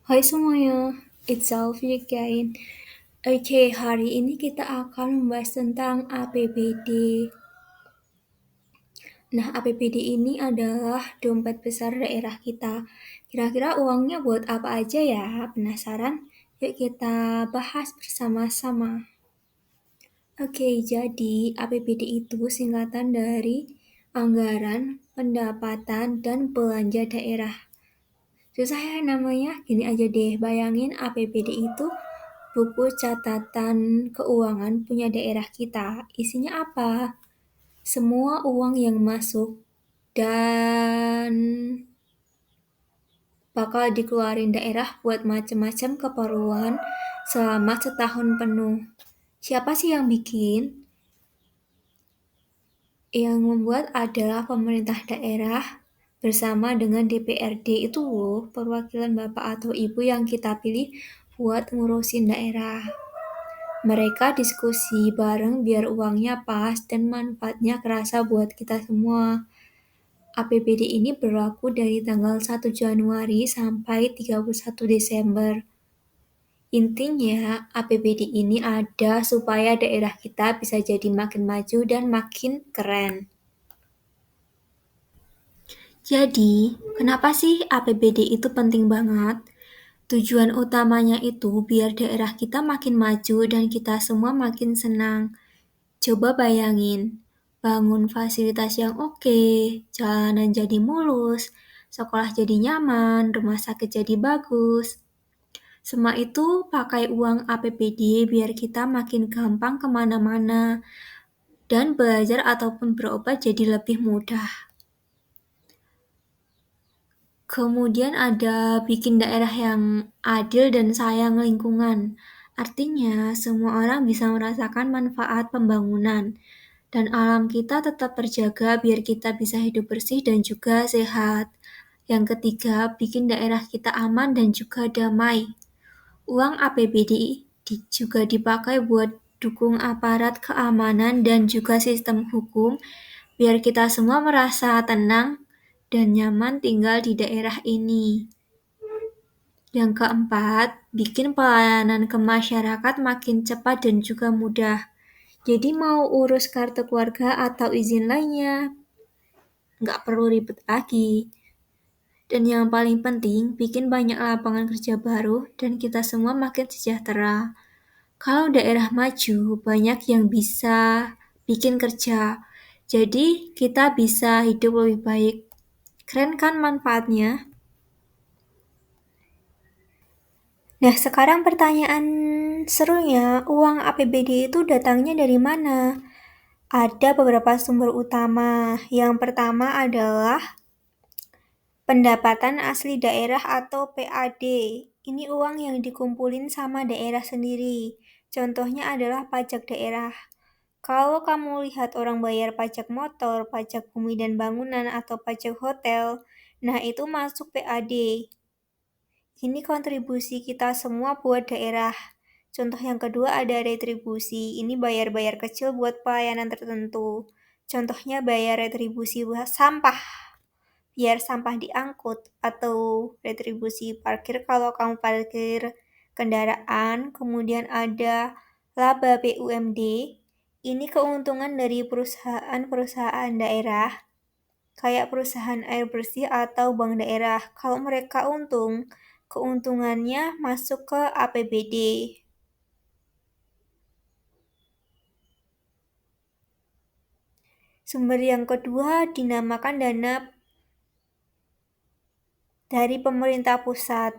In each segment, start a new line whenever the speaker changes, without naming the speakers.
Hai semuanya, it's Alfie again. Oke, hari ini kita akan membahas tentang APBD. Nah, APBD ini adalah dompet besar daerah kita. Kira-kira uangnya buat apa aja ya? Penasaran? Yuk kita bahas bersama-sama. Oke, jadi APBD itu singkatan dari Anggaran, Pendapatan, dan Belanja Daerah. Susah ya namanya, gini aja deh, bayangin APBD itu buku catatan keuangan punya daerah kita. Isinya apa? Semua uang yang masuk dan bakal dikeluarin daerah buat macam-macam keperluan selama setahun penuh. Siapa sih yang bikin? Yang membuat adalah pemerintah daerah bersama dengan DPRD itu loh, perwakilan bapak atau ibu yang kita pilih buat ngurusin daerah. Mereka diskusi bareng biar uangnya pas dan manfaatnya kerasa buat kita semua. APBD ini berlaku dari tanggal 1 Januari sampai 31 Desember. Intinya, APBD ini ada supaya daerah kita bisa jadi makin maju dan makin keren. Jadi, kenapa sih APBD itu penting banget? Tujuan utamanya itu biar daerah kita makin maju dan kita semua makin senang. Coba bayangin, bangun fasilitas yang oke, jalanan jadi mulus, sekolah jadi nyaman, rumah sakit jadi bagus. Semua itu pakai uang APBD biar kita makin gampang kemana-mana dan belajar ataupun berobat jadi lebih mudah. Kemudian ada bikin daerah yang adil dan sayang lingkungan. Artinya, semua orang bisa merasakan manfaat pembangunan. Dan alam kita tetap terjaga biar kita bisa hidup bersih dan juga sehat. Yang ketiga, bikin daerah kita aman dan juga damai. Uang APBD juga dipakai buat dukung aparat keamanan dan juga sistem hukum biar kita semua merasa tenang dan nyaman tinggal di daerah ini. Yang keempat, bikin pelayanan ke masyarakat makin cepat dan juga mudah. Jadi mau urus kartu keluarga atau izin lainnya, nggak perlu ribet lagi. Dan yang paling penting, bikin banyak lapangan kerja baru dan kita semua makin sejahtera. Kalau daerah maju, banyak yang bisa bikin kerja. Jadi kita bisa hidup lebih baik. Keren kan manfaatnya? Nah, sekarang pertanyaan serunya, uang APBD itu datangnya dari mana? Ada beberapa sumber utama. Yang pertama adalah pendapatan asli daerah atau PAD. Ini uang yang dikumpulin sama daerah sendiri. Contohnya adalah pajak daerah. Kalau kamu lihat orang bayar pajak motor, pajak bumi dan bangunan, atau pajak hotel, nah itu masuk PAD. Ini kontribusi kita semua buat daerah. Contoh yang kedua ada retribusi. Ini bayar-bayar kecil buat pelayanan tertentu. Contohnya bayar retribusi buat sampah, biar sampah diangkut, atau retribusi parkir kalau kamu parkir kendaraan. Kemudian ada laba BUMD. Ini keuntungan dari perusahaan-perusahaan daerah, kayak perusahaan air bersih atau bank daerah. Kalau mereka untung, keuntungannya masuk ke APBD. Sumber yang kedua dinamakan dana dari pemerintah pusat.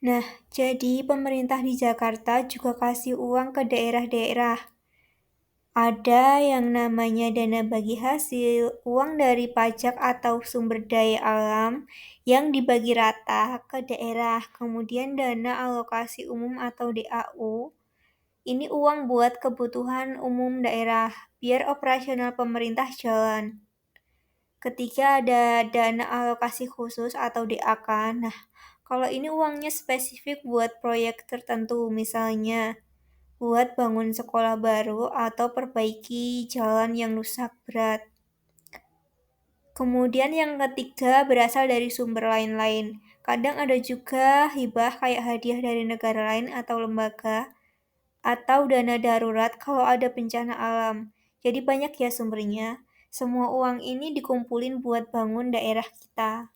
Nah, jadi pemerintah di Jakarta juga kasih uang ke daerah-daerah. Ada yang namanya dana bagi hasil, uang dari pajak atau sumber daya alam yang dibagi rata ke daerah. Kemudian dana alokasi umum atau DAU. Ini uang buat kebutuhan umum daerah, biar operasional pemerintah jalan. Ketiga ada dana alokasi khusus atau DAK. Nah, kalau ini uangnya spesifik buat proyek tertentu, misalnya buat bangun sekolah baru atau perbaiki jalan yang rusak berat. Kemudian yang ketiga berasal dari sumber lain-lain. Kadang ada juga hibah kayak hadiah dari negara lain atau lembaga, atau dana darurat kalau ada bencana alam. Jadi banyak ya sumbernya. Semua uang ini dikumpulin buat bangun daerah kita.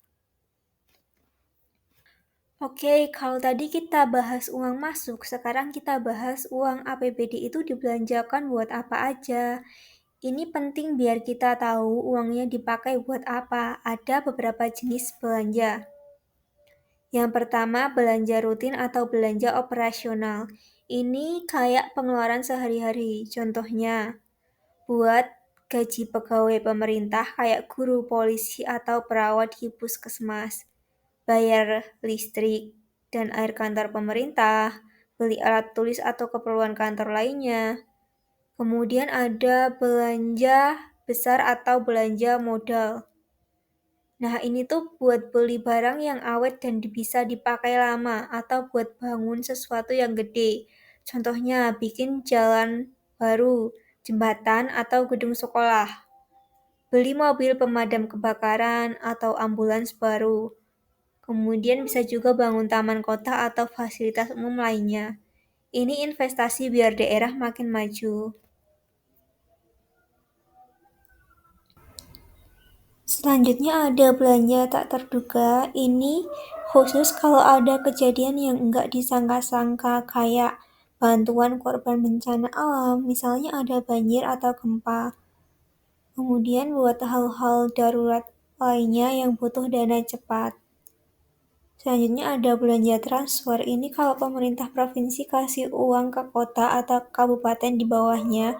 Oke, kalau tadi kita bahas uang masuk, sekarang kita bahas uang APBD itu dibelanjakan buat apa aja. Ini penting biar kita tahu uangnya dipakai buat apa. Ada beberapa jenis belanja. Yang pertama, belanja rutin atau belanja operasional. Ini kayak pengeluaran sehari-hari. Contohnya, buat gaji pegawai pemerintah kayak guru, polisi, atau perawat di puskesmas, bayar listrik dan air kantor pemerintah, beli alat tulis atau keperluan kantor lainnya. Kemudian ada belanja besar atau belanja modal. Nah, ini tuh buat beli barang yang awet dan bisa dipakai lama atau buat bangun sesuatu yang gede. Contohnya, bikin jalan baru, jembatan, atau gedung sekolah. Beli mobil pemadam kebakaran atau ambulans baru. Kemudian bisa juga bangun taman kota atau fasilitas umum lainnya. Ini investasi biar daerah makin maju. Selanjutnya ada belanja tak terduga. Ini khusus kalau ada kejadian yang enggak disangka-sangka kayak bantuan korban bencana alam, misalnya ada banjir atau gempa. Kemudian buat hal-hal darurat lainnya yang butuh dana cepat. Selanjutnya ada belanja transfer. Ini kalau pemerintah provinsi kasih uang ke kota atau kabupaten di bawahnya,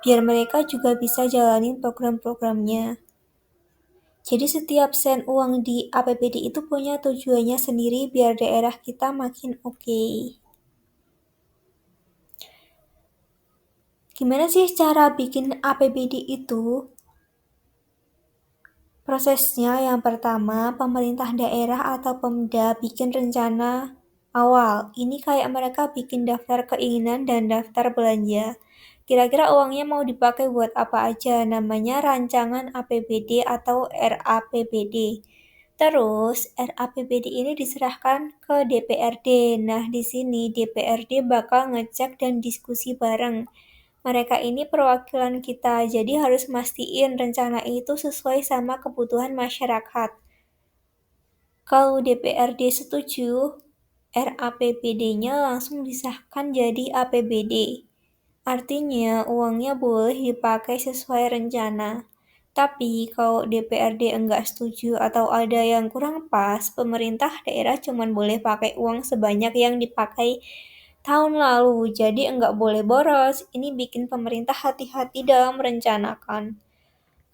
biar mereka juga bisa jalanin program-programnya. Jadi setiap sen uang di APBD itu punya tujuannya sendiri biar daerah kita makin oke. Gimana sih cara bikin APBD itu? Prosesnya yang pertama, pemerintah daerah atau Pemda bikin rencana awal. Ini kayak mereka bikin daftar keinginan dan daftar belanja. Kira-kira uangnya mau dipakai buat apa aja? Namanya rancangan APBD atau RAPBD. Terus, RAPBD ini diserahkan ke DPRD. Nah, di sini DPRD bakal ngecek dan diskusi bareng. Mereka ini perwakilan kita, jadi harus mastiin rencana itu sesuai sama kebutuhan masyarakat. Kalau DPRD setuju, RAPBD-nya langsung disahkan jadi APBD. Artinya, uangnya boleh dipakai sesuai rencana. Tapi, kalau DPRD enggak setuju atau ada yang kurang pas, pemerintah daerah cuma boleh pakai uang sebanyak yang dipakai tahun lalu, jadi enggak boleh boros. Ini bikin pemerintah hati-hati dalam merencanakan.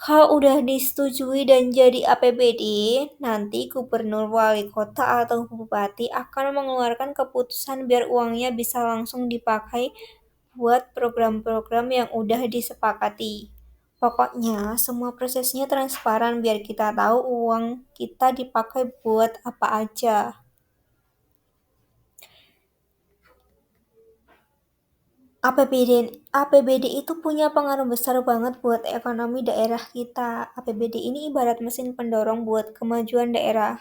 Kalau udah disetujui dan jadi APBD, nanti gubernur, wali kota, atau bupati akan mengeluarkan keputusan biar uangnya bisa langsung dipakai buat program-program yang udah disepakati. Pokoknya semua prosesnya transparan biar kita tahu uang kita dipakai buat apa aja. APBD itu punya pengaruh besar banget buat ekonomi daerah kita. APBD ini ibarat mesin pendorong buat kemajuan daerah.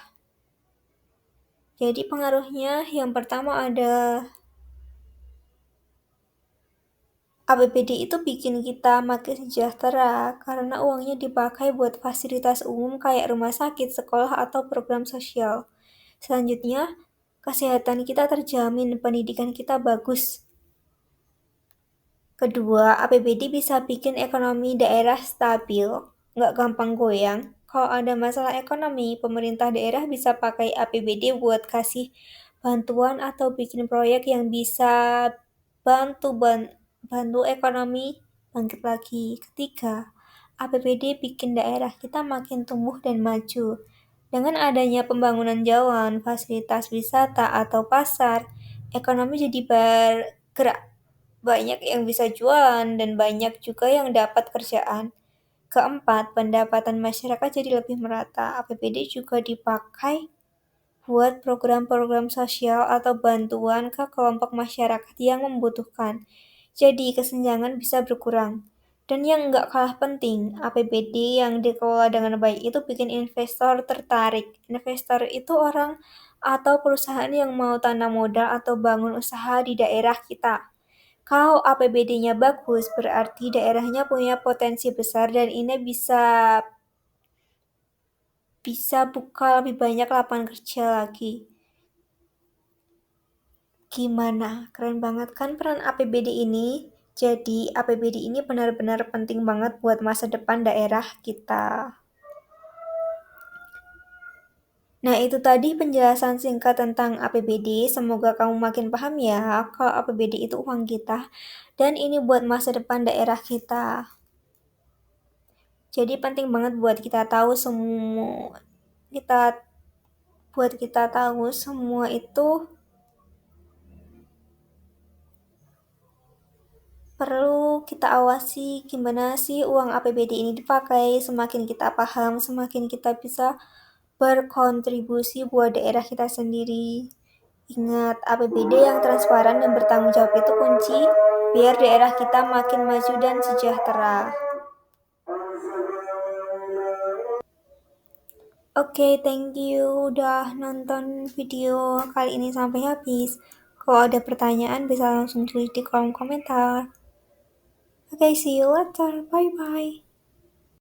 Jadi pengaruhnya yang pertama ada APBD itu bikin kita makin sejahtera karena uangnya dipakai buat fasilitas umum kayak rumah sakit, sekolah, atau program sosial. Selanjutnya, kesehatan kita terjamin, pendidikan kita bagus. Kedua, APBD bisa bikin ekonomi daerah stabil, nggak gampang goyang. Kalau ada masalah ekonomi, pemerintah daerah bisa pakai APBD buat kasih bantuan atau bikin proyek yang bisa bantu ekonomi bangkit lagi. Ketiga, APBD bikin daerah kita makin tumbuh dan maju. Dengan adanya pembangunan jalan, fasilitas wisata, atau pasar, ekonomi jadi bergerak. Banyak yang bisa jualan dan banyak juga yang dapat kerjaan. Keempat, pendapatan masyarakat jadi lebih merata. APBD juga dipakai buat program-program sosial atau bantuan ke kelompok masyarakat yang membutuhkan. Jadi kesenjangan bisa berkurang. Dan yang nggak kalah penting, APBD yang dikelola dengan baik itu bikin investor tertarik. Investor itu orang atau perusahaan yang mau tanam modal atau bangun usaha di daerah kita. Kalau APBD-nya bagus, berarti daerahnya punya potensi besar dan ini bisa buka lebih banyak lapangan kerja lagi. Gimana? Keren banget kan peran APBD ini? Jadi APBD ini benar-benar penting banget buat masa depan daerah kita. Nah, itu tadi penjelasan singkat tentang APBD. Semoga kamu makin paham ya kalau APBD itu uang kita dan ini buat masa depan daerah kita. Jadi penting banget kita buat kita tahu semua itu perlu kita awasi gimana sih uang APBD ini dipakai. Semakin kita paham, semakin kita bisa berkontribusi buat daerah kita sendiri. Ingat, APBD yang transparan dan bertanggung jawab itu kunci biar daerah kita makin maju dan sejahtera. Oke, thank you udah nonton video kali ini sampai habis. Kalau ada pertanyaan bisa langsung tulis di kolom komentar. Oke, see you later. Bye-bye.